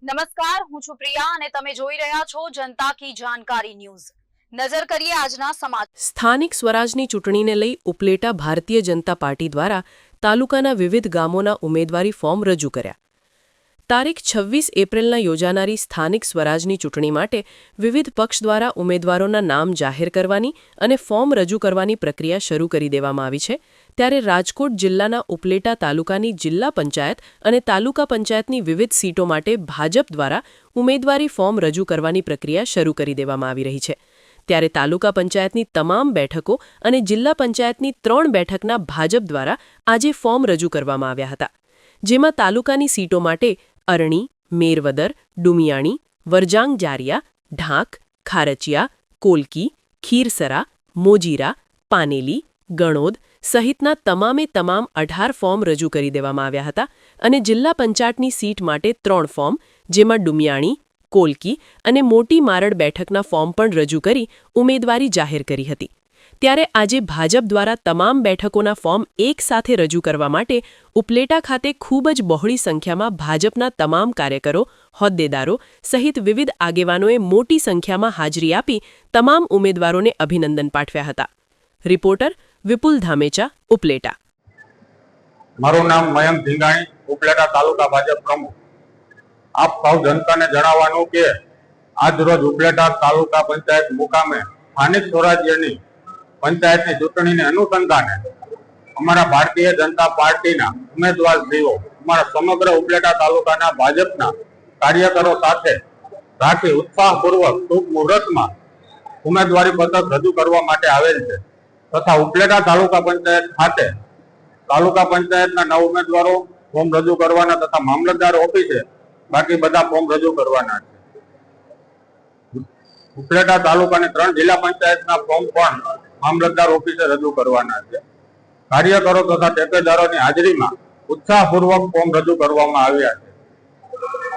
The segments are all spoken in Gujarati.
નમસ્કાર, હું છું પ્રિયા અને તમે જોઈ રહ્યા છો જનતા કી જાણકારી ન્યૂઝ। નજર કરીએ આજના સમાચાર। સ્થાનિક સ્વરાજની ચૂંટણીને લઈ ઉપલેટા ભારતીય જનતા પાર્ટી દ્વારા તાલુકાના વિવિધ ગામોના ઉમેદવારી ફોર્મ રજૂ કર્યા। તારીખ 26 એપ્રિલના યોજાનારી સ્થાનિક સ્વરાજની ચૂંટણી માટે વિવિધ પક્ષ દ્વારા ઉમેદવારોના નામ જાહેર કરવાની અને ફોર્મ રજૂ કરવાની પ્રક્રિયા શરૂ કરી દેવામાં આવી છે। ત્યારે રાજકોટ જિલ્લાના ઉપલેટા તાલુકાની જિલ્લા પંચાયત અને તાલુકા પંચાયતની વિવિધ સીટો માટે ભાજપ દ્વારા ઉમેદવારી ફોર્મ રજૂ કરવાની પ્રક્રિયા શરૂ કરી દેવામાં આવી રહી છે। ત્યારે તાલુકા પંચાયતની તમામ બેઠકો અને જિલ્લા પંચાયતની 3 બેઠકના ભાજપ દ્વારા આજે ફોર્મ રજૂ કરવામાં આવ્યા હતા, જેમાં તાલુકાની સીટો માટે અરણી, મેરવદર, ડુમિયાણી, વરજાંગ જારિયા, ઢાંક, ખારચિયા, કોલકી, ખીરસરા, મોજીરા, પાનેલી, ગણોદ સહિતના તમામે તમામ 18 ફોર્મ રજૂ કરી દેવામાં આવ્યા હતા અને જિલ્લા પંચાયતની સીટ માટે 3 ફોર્મ, જેમાં ડુમિયાણી, કોલકી અને મોટી મારડ બેઠકના ફોર્મ પણ રજૂ કરી ઉમેદવારી જાહેર કરી હતી। ત્યારે આજે ભાજપ દ્વારા તમામ બેઠકોના ફોર્મ એક સાથે રજૂ કરવા માટે ઉપલેટા ખાતે ખૂબ જ બહોળી સંખ્યામાં ભાજપના તમામ કાર્યકરો, હોદ્દેદારો સહિત વિવિધ આગેવાનોએ મોટી સંખ્યામાં હાજરી આપી તમામ ઉમેદવારોને અભિનંદન પાઠવ્યા હતા। રિપોર્ટર વિપુલ ધામેચા, ઉપલેટા। મારું નામ મયંક ધીંગાણી, ઉપલેટા તાલુકા ભાજપ પ્રમુખ। આપ સૌ જનતાને જણાવવાનું કે આજ રોજ ઉપલેટા તાલુકા પંચાયત મુકામે સ્થાનિક સ્વરાજ્યની પંચાયતની ચૂંટણીને અનુસંધાને અમારા ભારતીય જનતા પાર્ટીના ઉમેદવારશ્રીઓ અમારા સમગ્ર ઉપલેટા તાલુકાના ભાજપના કાર્યકરો સાથે રાખી ઉત્સાહપૂર્વક ટૂંક મુહૂર્તમાં ઉમેદવારી પત્રક રજૂ કરવા માટે આવેલ છે તથા ઉપલેટા તાલુકા પંચાયત ખાતે તાલુકા પંચાયતના 9 ઉમેદવારો ફોર્મ રજૂ કરવાના તથા મામલતદાર ઓફિસે બાકી બધા ફોર્મ રજૂ કરવાના છે। ઉપલેટા તાલુકાની 3 જિલ્લા પંચાયતના ફોર્મ પણ મામલતદાર ઓફિસે રજૂ કરવાના છે। કાર્યકરો તથા ટેકેદારોની હાજરીમાં ઉત્સાહપૂર્વક ફોર્મ રજૂ કરવામાં આવ્યા છે।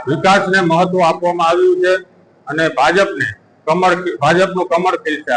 વિકાસને મહત્વ આપવામાં આવ્યું છે અને ભાજપનું કમળ ખીલશે।